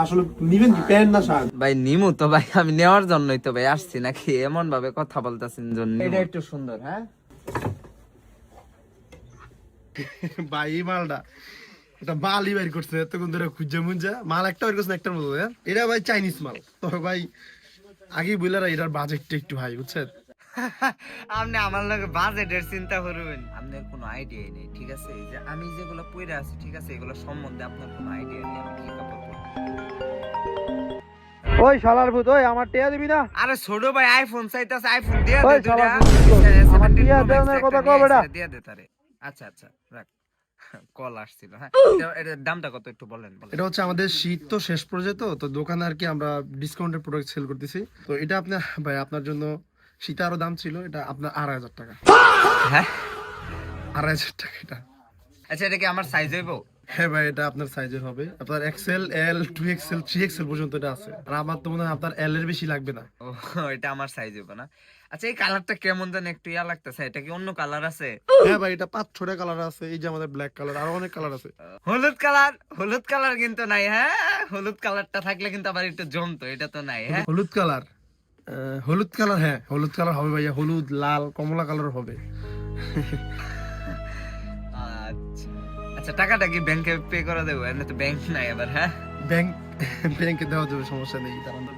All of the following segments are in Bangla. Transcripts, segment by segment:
আসলে নিবেন কি প্যান্ট না শার্ট? ভাই নিমু তো ভাই, আমি নেওয়ার জন্যই তো ভাই আসছি, নাকি এমন ভাবে কথা বলতেছেন জন্য এটা একটু সুন্দর। হ্যাঁ ভাই এই মালটা এটা মালই বের করছে এতক্ষণ ধরে খুঁজে মুঞ্জা মাল একটা বের করছে একটার মতো। এটা ভাই চাইনিজ মাল। তো ভাই আগেই বললাম এটার বাজেটটা একটু হাই, বুঝছেন? আপনি আমার লগে বাজেটের চিন্তা করবেন, আপনার কোনো আইডিয়াই নেই, ঠিক আছে? এই যে আমি যেগুলো পড়ে আছি, ঠিক আছে, এগুলো সম্বন্ধে আপনার কোনো আইডিয়া নেই আমি কি কাপড় পরবো। ওই শালার ভূত, ওই আমার টিয়া দিবি না? আরে ছোট ভাই আইফোন চাইতাছে, আইফোন দিয়া ওই দে শালা দুইটা। ভূত, আমার টিয়া দেওয়ার কথা কও বেটা। দিয়া দে তারে। আচ্ছা আচ্ছা রাখ, কল আসছিল। হ্যাঁ এটার দামটা কত একটু বলেন। এটা হচ্ছে আমাদের শীত তো শেষ পর্যায়ে, তো দোকানে আর কি আমরা ডিসকাউন্টেড প্রোডাক্ট সেল করতেছি। তো এটা আপনার ভাই আপনার জন্য শীতে আরো দাম ছিল, এটা আপনার 2,500 টাকা। হ্যাঁ 2,500 টাকা এটা। আচ্ছা এটা কি আমার সাইজ হইব? হ্যাঁ ভাই এটা আপনার সাইজের হবে, আপনার এক্সেল, এল, 2XL, 3XL পর্যন্ত এটা আছে। আর আমার তো মনে হয় আপনার এল এর বেশি লাগবে না। ও এটা আমার সাইজ হইব না। আচ্ছা এই কালারটা কেমন জানি একটু ইয়া লাগতেছে, এটা কি অন্য কালার আছে? হ্যাঁ ভাই এটা 5-6টা কালার আছে, এই যে আমাদের ব্ল্যাক কালার, আরো অনেক কালার আছে। হলুদ কালার, হলুদ কালার কিন্তু নাই। হ্যাঁ হলুদ কালারটা থাকলে কিন্তু আবার একটু জমতো, এটা তো নাই। হ্যাঁ হলুদ কালার, হলুদ কালার, হ্যাঁ হলুদ কালার হবে ভাইয়া, হলুদ, লাল, কমলা কালার হবে। আচ্ছা আচ্ছা টাকাটা কি ব্যাংকে পে করে দেবো? এমনি তো ব্যাংক নাই আবার। হ্যাঁ ব্যাংক ব্যাংকে দেওয়া যাবে, সমস্যা নেই।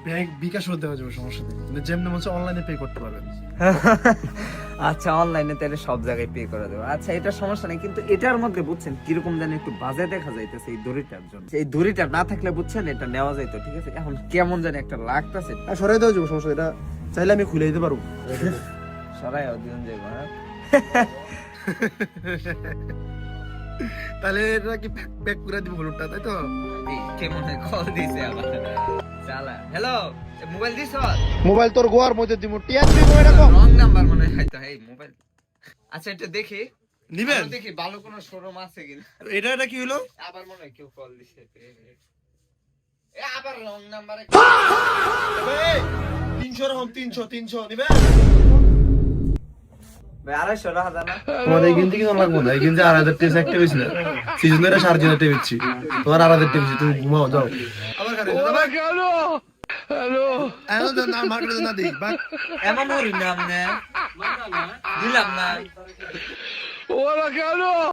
ব্যাংক বিকাশও দেওয়া যাবে, সমস্যা নেই। কিন্তু যেমনি মনে হচ্ছে অনলাইনে পে করতে পারবেন। আচ্ছা অনলাইনে তাহলে সব জায়গায় পে করে দেবো। আচ্ছা এটা সমস্যা নেই, কিন্তু এটার মধ্যে বুঝছেন কিরকম জানি একটু বাজে দেখা যাইতেছে এই দড়িটার জন্য। এই দড়িটা না থাকলে বুঝছেন এটা নেওয়া যাইতো, ঠিক আছে? এখন কেমন জানি একটা লাগতেছে। সরাই দেওয়া যাবে, সমস্যা, এটা চাইলে আমি খুলে দিতে পারবো। সরাই দিন যাবো। হ্যাঁ তাহলে এটা কি প্যাক করে দিব হলুদটা, তাই তো? কেমন কল দিছে আবার চালা। হ্যালো মোবাইল দিছ? মোবাইল তোর গোয়ার মধ্যে দিব, টিয়া দিবি এটা তো রং নাম্বার মনে হয় তো। এই মোবাইল আচ্ছা এটা দেখি নিবেন, দেখি ভালো কোন শোরুম আছে কিনা। এটা কি হলো? আবার মনে হয় কেউ কল দিছে। এ আবার রং নাম্বারে 300 রকম, 300 নিবেন? ভাই 250 টাকা দাও না। তোমার এই গেঞ্জি কিনা লাগবে না, এই গেঞ্জি 2,500 টাকা একটা হয়েছিল, সিজনের 3,500 টাকা বেচছি, তোমার 2,500 টাকা বেচছি, তুমি ঘুমাও যাও। আবার কারে হ্যালো হ্যালো এখন না মার্কেটে না দেই বাক এমন হরি না আমনে দিলাম না। ওরা কেন